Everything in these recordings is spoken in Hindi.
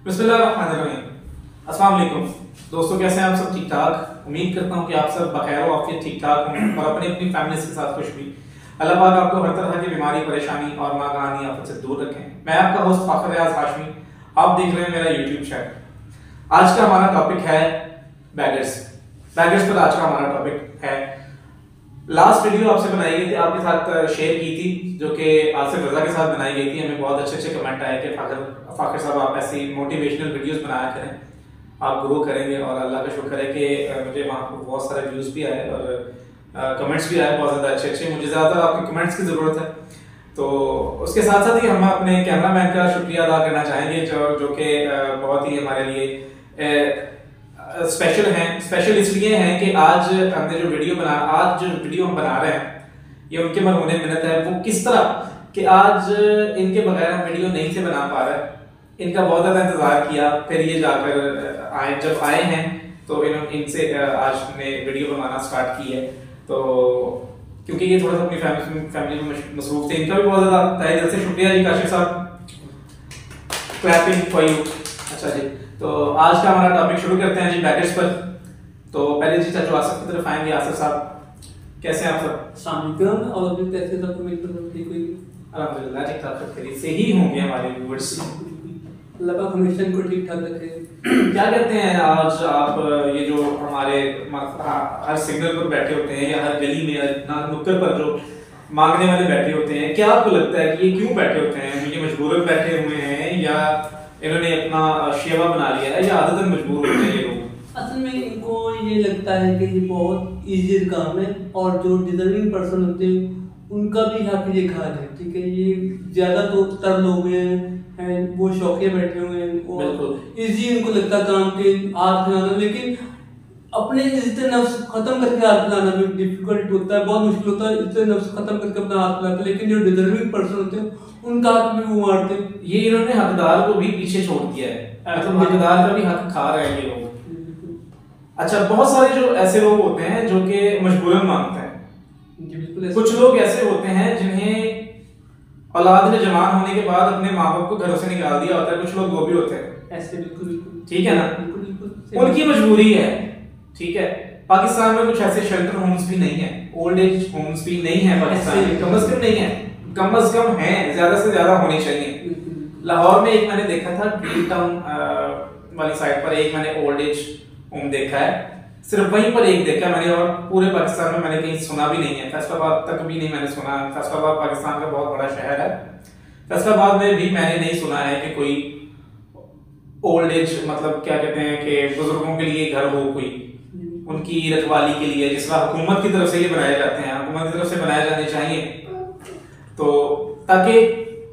बिस्मिल्लाहिर्रहमानिर्रहीम। अस्सलाम वालेकुम दोस्तों, कैसे हैं आप सब? ठीक ठाक। उम्मीद करता हूं कि आप सब बखैर हो, आपके ठीक ठाक हों और अपनी अपनी फैमिलीज के साथ खुश भी। अल्लाह पाक आपको हर तरह की बीमारी, परेशानी और नागहानी आफत से दूर रखें। मैं आपका होस्ट फाखर रियाज हाशमी, आप देख रहे हैं मेरा यूट्यूब चैनल। आज का हमारा टॉपिक है बैगर्स पर आज का हमारा टॉपिक है। लास्ट वीडियो आपसे बनाई गई थी, आपके साथ शेयर की थी, जो कि आसिफ रजा के साथ बनाई गई थी। हमें बहुत अच्छे अच्छे कमेंट आए कि फाखर साहब आप ऐसी मोटिवेशनल वीडियोस बनाया करें, आप ग्रो करेंगे। और अल्लाह का शुक्र है कि मुझे वहाँ पर बहुत सारे व्यूज भी आए और कमेंट्स भी आए बहुत ज़्यादा अच्छे अच्छे। मुझे ज़्यादातर आपके कमेंट्स की ज़रूरत है। तो उसके साथ साथ ही हम अपने कैमरामैन का शुक्रिया अदा करना चाहेंगे, जो कि बहुत ही हमारे लिए स्पेशल हैं। स्पेशल इसलिए हैं कि आज हमने जो वीडियो हम बना रहे हैं, ये उनके मरहूने मिन्नत है। वो किस तरह कि आज इनके बगैर हम वीडियो नहीं से बना पा रहे। इनका बहुत ज़्यादा इंतजार किया, फिर ये जाकर जब आए हैं तो इनसे आज हमने वीडियो बनाना स्टार्ट की है। तो क्योंकि ये थोड़ा सा अपनी फैमिली में मसरूफ थे, इनका भी बहुत ज़्यादा तहे दिल से शुक्रिया जी। काशिफ साहब, क्लैपिंग फॉर यू। अच्छा जी, तो आज का हमारा टॉपिक शुरू करते हैं जी, बैगर्स पर। तो पहले जी चाचू आसिफ की तरफ आएंगे। आसिफ साहब, कैसे हैं आप सब? शामिल और भी कैसे सब उम्मीद करता हूं ठीक होगी। अल्हम्दुलिल्लाह ठीक ठाक, सब खैरियत से ही होंगे हमारे व्यूअर्स। अल्लाह पाक हमेशा इनको ठीक ठाक रखे। क्या कहते हैं आज आप, ये जो हमारे हर सिग्नल पर बैठे होते हैं या हर गली में नुक्कड़ पर जो मांगने वाले बैठे होते हैं, क्या आपको लगता है कि ये क्यों बैठे होते हैं? ये मजबूरन बैठे हुए हैं या इन्होंने अपना शेवा बना लिया है या आदतन मजबूर होते हैं ये लोग? असल में इनको ये लगता है कि ये बहुत इजी काम है और जो डिजर्विंग पर्सन होते हैं उनका भी हक ये खा है। ठीक है, ये ज्यादा तो तर लोग हैं वो शौकिया बैठे हुए हैं और इजी इनको लगता काम के हाथ खिलाना, लेकिन अपने इज्जत नफ्स खत्म करके हाथ खिलाना भी डिफिकल्ट होता है, बहुत मुश्किल होता है इज्जत नफ्स खत्म करके अपना हाथ खिलाते हैं। लेकिन जो डिजर्विंग पर्सन होते हैं उनका हक भी वो मारते हैं। ये इन्होंने हकदार को भी पीछे छोड़ दिया है, मतलब हकदार का भी हक खा रहे हैं ये लोग। अच्छा, बहुत सारे जो ऐसे लोग होते हैं जो कि मजबूरन मांगते हैं। कुछ लोग ऐसे होते हैं जिन्हें औलाद ने जवान होने के बाद अपने माँ बाप को घरों से निकाल दिया होता है। कुछ लोग वो भी होते हैं ऐसे, बिल्कुल ठीक है ना, उनकी मजबूरी है। ठीक है, पाकिस्तान में कुछ ऐसे शेल्टर होम्स भी नहीं है, ओल्ड एज होम्स भी नहीं है पाकिस्तान में, कम से कम नहीं है, कम से कम है, ज्यादा से ज्यादा होने चाहिए। लाहौर में एक मैंने देखा था, ग्रीन टाउन वाली साइड पर एक मैंने ओल्ड एज होम देखा है, सिर्फ वहीं पर एक देखा मैंने, और पूरे पाकिस्तान में मैंने कहीं सुना भी नहीं है। फैसलाबाद तक भी नहीं मैंने सुना। फैसलाबाद पाकिस्तान का बहुत बड़ा शहर है, फैसलाबाद में भी मैंने नहीं सुना है कि कोई ओल्ड एज, मतलब क्या कहते हैं कि बुजुर्गों के लिए घर हो कोई, उनकी रखवाली के लिए, जिस तरह हुकूमत की तरफ से ये बनाए जाते हैं, हुकूमत की तरफ से बनाए जाने चाहिए। तो ताकि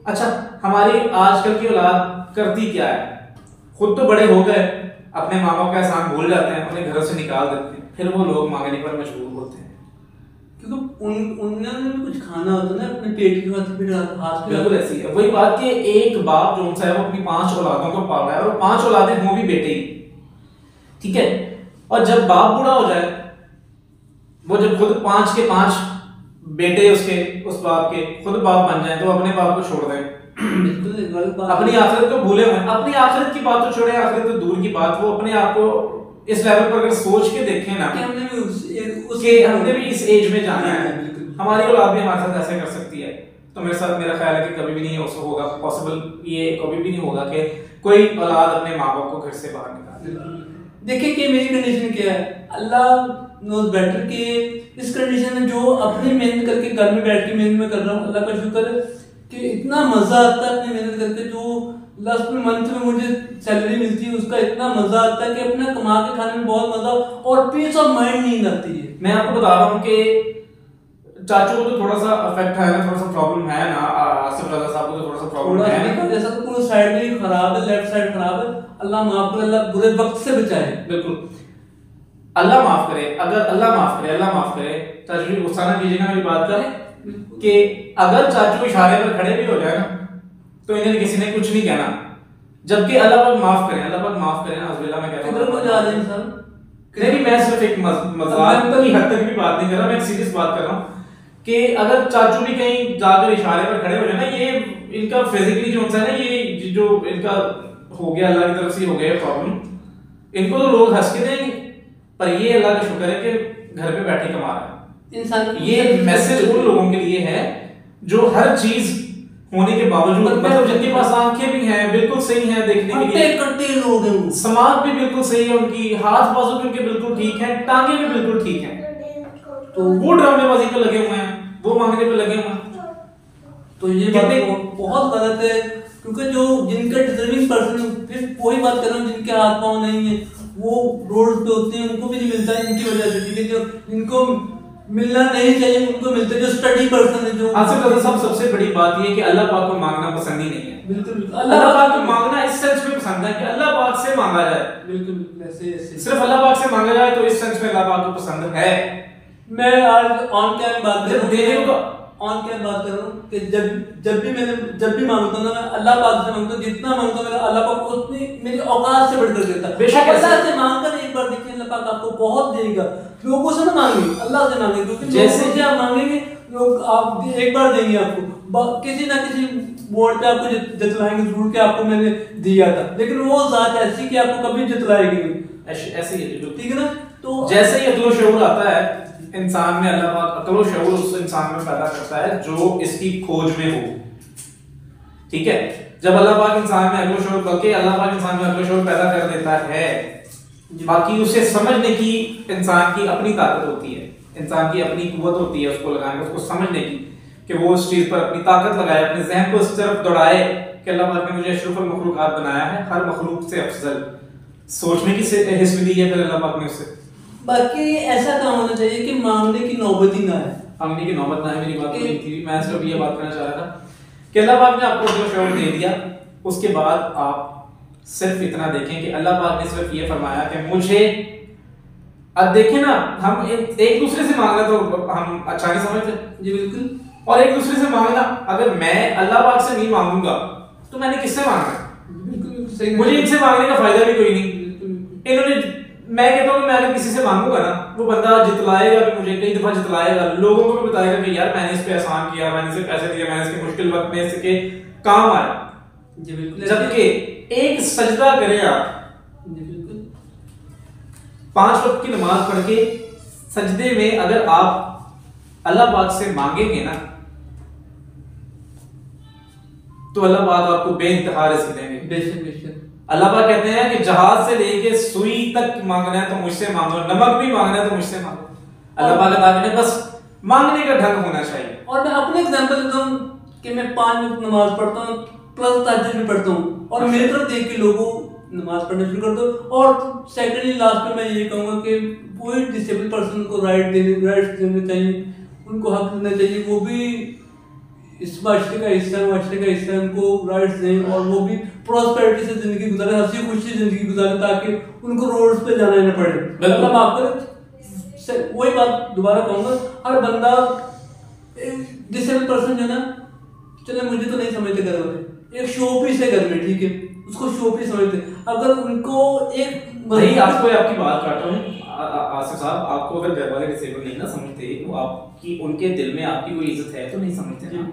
अच्छा, हमारी आजकल की औलाद करती क्या है, खुद तो बड़े हो गए, अपने माँ बाप का एहसान भूल जाते हैं, उन्हें घरों से निकाल देते हैं, फिर वो लोग मांगने पर मजबूर होते हैं। क्योंकि उन्होंने भी कुछ खाना होता है ना, अपने पेट की खातिर फिर हाथ पे। बिल्कुल ऐसी है वही बात कि एक बाप जो है वो अपनी 5 औलादों को पाल रहा है, और 5 औलादें हों भी बेटे ही, ठीक है। और जब बाप बूढ़ा हो जाए, वो जब खुद 5 के 5 बेटे उसके उस बाप के खुद बाप बन जाए, तो अपने बाप को छोड़ दें, अपनी आखिरत को भूले हुए। अपनी आखिरत की बात तो छोड़े, आखिरत तो दूर की बात, वो अपने आप को इस लेवल पर अगर सोच के देखें ना कि हमने भी इस एज में जाना है, हमारी औलाद भी हमारे साथ ऐसे कर सकती है, तो मेरे साथ मेरा ख्याल है कि कभी भी नहीं होगा पॉसिबल, ये कभी भी नहीं होगा कि कोई औलाद अपने माँ बाप को घर से बाहर निकाले। देखिए कि मेरी कंडीशन क्या है, अल्लाह नोज बेटर कि इस कंडीशन में जो अपनी मेहनत करके घर में बैठ के मेहनत में कर रहा हूँ, अल्लाह का शुक्र है कि इतना मजा आता है अपनी मेहनत करके। जो लास्ट में मंथ में मुझे सैलरी मिलती है उसका इतना मजा आता है कि अपना कमा के खाने में बहुत मजा और पीस ऑफ माइंड नींद आती है। मैं आपको बता रहा हूँ कि चाचू को तो थोड़ा सा अफेक्ट है ना, थोड़ा सा प्रॉब्लम है ना, आसिफ रजा साहब को तो थोड़ा सा प्रॉब्लम है, जैसा तो पूरा साइड में खराब है, लेफ्ट साइड खराब है, अल्लाह माफ करे, अल्लाह बुरे वक्त से बचाए। बिल्कुल, अल्लाह माफ करे, अगर अल्लाह माफ करे। चाचू जी गुस्सा ना कीजिएगा मेरी बात का, कि अगर चाचू इशारे पर खड़े भी हो जाए ना, तो इन्हें किसी ने कुछ नहीं कहना, जबकि अल्लाह पाक माफ करें ना। अल्लाह मैं कहता हूं जा रहे हैं सर, नहीं, मैं सिर्फ एक मजाक की हद तक भी बात नहीं कर रहा, मैं एक सीरियस बात कर रहा हूं कि अगर चाचू भी कहीं जाकर इशारे पर खड़े हो जाए ना, ये इनका फिजिकली जो होता है ना, ये जो इनका हो गया, अल्लाह की तरफ से हो गया प्रॉब्लम, इनको तो लोग हंस के देंगे, पर ये अल्लाह का शुक्र है कि घर पे बैठे कमा रहा है इंसान। ये मैसेज उन लोगों के लिए है जो हर चीज होने के बावजूद, मतलब जिनके पास आंखें भी हैं, बिल्कुल सही हैं देखने के लिए, कट्टे लोग हैं, समाज भी बिल्कुल सही है उनकी, हाथ बाजू भी उनके बिल्कुल ठीक है, टांगे भी बिल्कुल ठीक है, तो वो ड्रामेबाजी पे लगे हुए हैं, वो मांगने पे लगे हुए हैं। तो ये बात बहुत गलत है, क्योंकि जो जिनका डिजर्विंग पर्सन, फिर वही बात कर रहा हूँ, जिनके हाथ पांव नहीं है वो रोड पे होते हैं, उनको भी नहीं मिलता है इनकी वजह से, ठीक है, जो इनको मिलना नहीं चाहिए उनको मिलता है, जो स्टडी पर्सन है, जो आसिफ साहब सबसे बड़ी बात ये कि अल्लाह पाक को मांगना पसंद ही नहीं है। बिल्कुल अल्लाह पाक को मांगना इस सेंस में पसंद है कि अल्लाह पाक से मांगा जाए, बिल्कुल ऐसे सिर्फ अल्लाह पाक से मांगा जाए, तो इस सेंस में अल्लाह पाक को पसंद है। मैं आज ऑन कैम बात कर रहा हूँ, ऑन कैम बात कर रहा हूँ कि जब भी मांगता हूँ ना, मैं अल्लाह पाक से मांगता हूँ, जितना मांगता हूँ मेरा अल्लाह पाक उतनी मेरी औकात से बढ़कर देता है। बेशक अल्लाह से मांगकर एक बार देखिए अल्लाह पाक आपको बहुत देगा, लोगों से ना मांगे, अल्लाह से मांगे, क्योंकि जैसे कि आप मांगेंगे लोग आप एक बार देंगे, आपको किसी ना किसी बोर्ड पे आपको जितलाएंगे जरूर कि आपको मैंने दिया था, लेकिन वो जात ऐसी कि आपको कभी जितलाएगी नहीं, ऐसे ही, ठीक है ना। तो जैसे ही अक्ल शऊर आता है इंसान में, अल्लाह पाक अक्ल शऊर उस इंसान में पैदा करता है जो इसकी खोज में हो, ठीक है। जब अल्लाह पाक इंसान में अक्ल शऊर, बल्कि अल्लाह पाक इंसान में अक्ल शऊर पैदा कर देता है, बाकी उसे समझने की इंसान की अपनी ताकत होती है, इंसान की अपनी कुव्वत होती है उसको लगाने, उसको समझने की, कि वो उस चीज पर अपनी ताकत लगाए, अपने ज़हन को इस तरफ दौड़ाए कि अल्लाह पाक ने मुझे अशरफुल मखलूकात बनाया है, हर मखलूक से अफजल, सोचने की हिस्से दी है फिर अल्लाह पाक ने उसे। बाकी ऐसा काम होना चाहिए कि मांगने की नौबत ही ना है, मांगने की नौबत ना है, मेरी बात नहीं थी, मैं सिर्फ ये बात करना चाह रहा था कि अल्लाह पाक ने आपको जो शऊर दे दिया, उसके बाद आप सिर्फ इतना देखें कि अल्लाह पाक ने सिर्फ ये फरमाया कि मुझे, अब देखें ना, हम एक दूसरे से मांगना तो हम अच्छा नहीं समझते जी बिल्कुल, और एक दूसरे से मांगना, अगर मैं अल्लाह पाक से नहीं मांगूंगा तो मैंने किससे मांगना है? बिल्कुल सही, मुझे इनसे मांगने का फायदा भी कोई नहीं। इन्होंने, मैं कहता हूँ मैं अगर किसी से मांगूंगा ना, वो बंदा जितलाएगा भी मुझे, कई दफा जितलाएगा, लोगों को भी बताएगा कि यार मैंने इस पे एहसान किया, मैंने इसे पैसे दिए, मैंने इसके मुश्किल वक्त में इसके काम आया। जी बिल्कुल, जबकि एक सजदा करें आप, जी बिल्कुल, 5 वक्त की नमाज पढ़ के सजदे में अगर आप अल्लाह पाक से मांगेंगे ना, तो अल्लाह पाक आपको बेइंतहा रिज़्क़ देंगे। बेशक बेशक, अल्लाह पाक कहते हैं कि जहाज से लेके सुई तक मांगना है तो मुझसे मांगो, नमक भी मांगना है तो मुझसे मांगो। अल्लाह पाक कहता है बस मांगने का ढंग होना चाहिए। और मैं अपने एग्जांपल देता हूँ कि मैं 5 वक्त नमाज पढ़ता हूँ, प्लस तहज्जुद भी पढ़ता हूँ, और मेरी तरफ देख के लोगों नमाज पढ़ना शुरू कर दो। और सेकेंडली लास्ट में मैं ये कहूँगा कि कोई डिसेबल पर्सन को राइट्स देने चाहिए, उनको हक देना चाहिए, वो भी इस माशरे का हिस्सा है, उनको राइट्स दें, और वो भी प्रॉस्पेरिटी से जिंदगी गुजारे, हंसी खुशी जिंदगी गुजारे, ताकि उनको रोड्स पे जाना नहीं पड़े। अल्लाह माफ करे, वही बात दोबारा कहूँगा, हर बंदा डिसेबल पर्सन जो ना, चले मुझे तो नहीं समझते घर वाले, एक शो पीस है घर में, ठीक है, उसको शो पीस समझते, अगर उनको एक नहीं, आपको आपकी बात काट रहा हूँ आसिफ साहब, आपको अगर घर वाले डिसेबल नहीं ना समझते, वो आपकी उनके दिल में आपकी कोई इज्जत है तो नहीं समझते ना,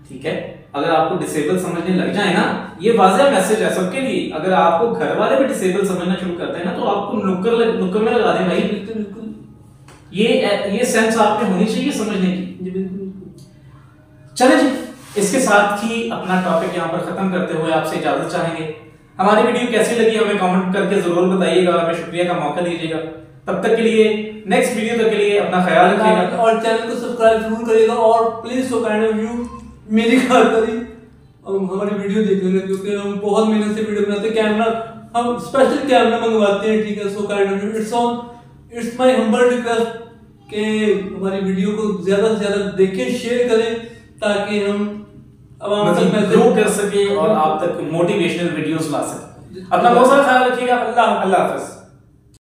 ठीक है। अगर आपको डिसेबल समझने लग जाए ना, ये वाज़ेह मैसेज है सबके लिए, अगर आपको घर वाले भी डिसेबल समझना शुरू करते हैं ना, तो आपको नुक्कर में लगा दें भाई। बिल्कुल बिल्कुल, ये सेंस आप में होनी चाहिए समझने की। बिल्कुल। चले जी, इसके साथ ही अपना टॉपिक यहाँ पर खत्म करते हुए आपसे इजाजत चाहेंगे। हमारी वीडियो कैसी लगी हमें कमेंट करके जरूर बताइएगा, हमें शुक्रिया का मौका दीजिएगा। तब तक के लिए, नेक्स्ट वीडियो तक के लिए अपना ख्याल रखिएगा और चैनल को सब्सक्राइब जरूर करिएगा, और please so kind of you मेरी खातिरी हमारी वीडियो देख लेना, क्योंकि हम बहुत मेहनत से वीडियो बनाते हैं, कैमरा हम स्पेशल कैमरा मंगवाते हैं, ठीक है। So kind of its my humble request कि हमारी वीडियो को ज्यादा से ज्यादा देखें, शेयर करें, ताकि हम आवाम तक ग्रो कर सके और आप तक मोटिवेशनल वीडियोस ला सके। अपना बहुत सारा ख्याल रखिएगा। अल्लाह हाफ़िज़।